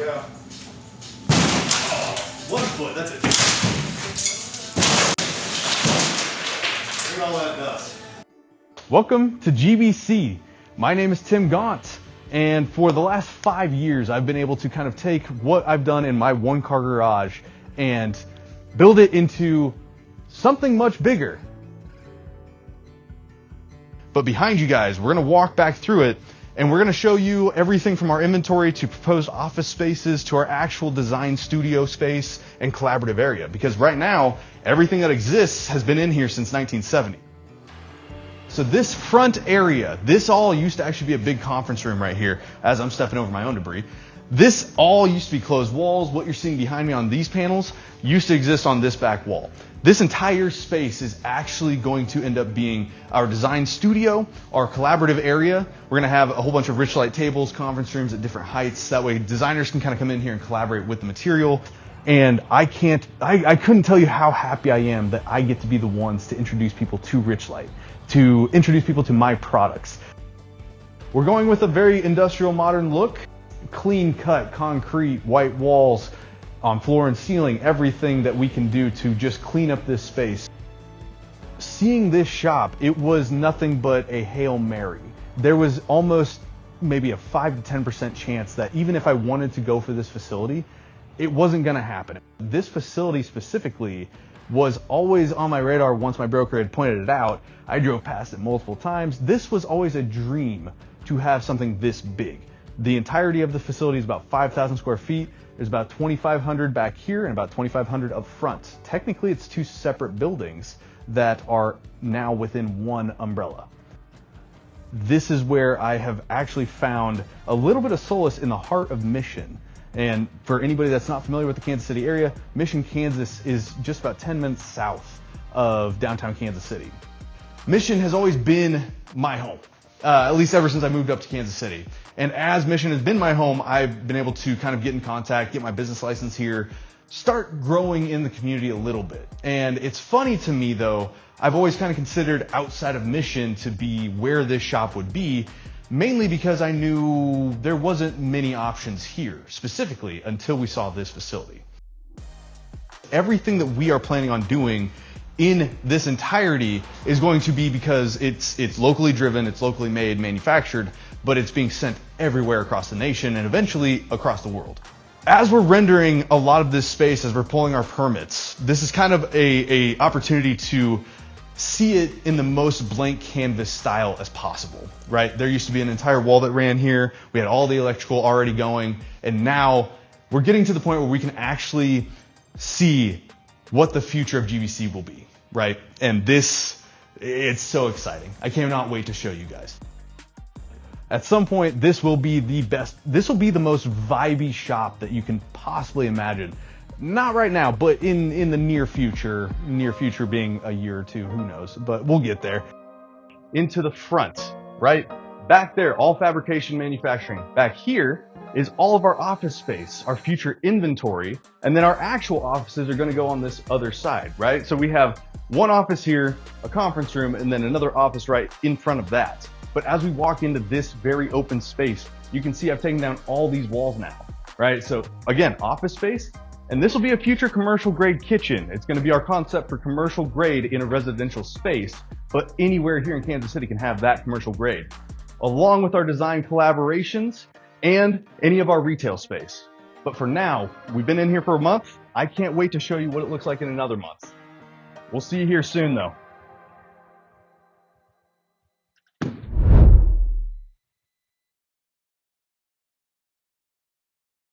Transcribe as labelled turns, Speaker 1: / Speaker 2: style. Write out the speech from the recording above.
Speaker 1: yeah. Oh, 1 foot, that's it. Look at all that dust.
Speaker 2: Welcome to GBC. My name is Tim Gauntt, and for the last 5 years I've been able to kind of take what I've done in my one-car garage and build it into something much bigger. But behind you guys, we're going to walk back through it, and we're going to show you everything from our inventory to proposed office spaces to our actual design studio space and collaborative area. Because right now, everything that exists has been in here since 1970. So this front area, this all used to actually be a big conference room right here as I'm stepping over my own debris. This all used to be closed walls. What you're seeing behind me on these panels used to exist on this back wall. This entire space is actually going to end up being our design studio, our collaborative area. We're going to have a whole bunch of rich light tables, conference rooms at different heights. That way designers can kind of come in here and collaborate with the material. And I couldn't tell you how happy I am that I get to be the ones to introduce people to rich light, to introduce people to my products. We're going with a very industrial modern look, clean cut concrete, white walls on floor and ceiling, everything that we can do to just clean up this space. Seeing this shop, it was nothing but a Hail Mary. There was almost maybe a 5 to 10% chance that even if I wanted to go for this facility, it wasn't gonna happen. This facility specifically was always on my radar once my broker had pointed it out. I drove past it multiple times. This was always a dream to have something this big. The entirety of the facility is about 5,000 square feet. There's about 2,500 back here and about 2,500 up front. Technically, it's 2 separate buildings that are now within one umbrella. This is where I have actually found a little bit of solace in the heart of Mission. And for anybody that's not familiar with the Kansas City area, Mission, Kansas is just about 10 minutes south of downtown Kansas City. Mission has always been my home, at least ever since I moved up to Kansas City. And as Mission has been my home, I've been able to kind of get in contact, get my business license here, start growing in the community a little bit. And it's funny to me though, I've always kind of considered outside of Mission to be where this shop would be, mainly because I knew there wasn't many options here, specifically until we saw this facility. Everything that we are planning on doing in this entirety is going to be because it's locally driven, it's locally made, manufactured, but it's being sent everywhere across the nation and eventually across the world. As we're rendering a lot of this space, as we're pulling our permits, this is kind of a opportunity to see it in the most blank canvas style as possible, right? There used to be an entire wall that ran here. We had all the electrical already going, and now we're getting to the point where we can actually see what the future of GBC will be, right? And it's so exciting. I cannot wait to show you guys. At some point, this will be the best, this will be the most vibey shop that you can possibly imagine. Not right now, but in the near future being a year or two, who knows, but we'll get there. Into the front, right? Back there, all fabrication manufacturing. Back here is all of our office space, our future inventory, and then our actual offices are gonna go on this other side, right? So we have one office here, a conference room, and then another office right in front of that. But as we walk into this very open space, you can see I've taken down all these walls now, right? So again, office space, and this will be a future commercial grade kitchen. It's gonna be our concept for commercial grade in a residential space, but anywhere here in Kansas City can have that commercial grade, along with our design collaborations and any of our retail space. But for now, we've been in here for a month. I can't wait to show you what it looks like in another month. We'll see you here soon though.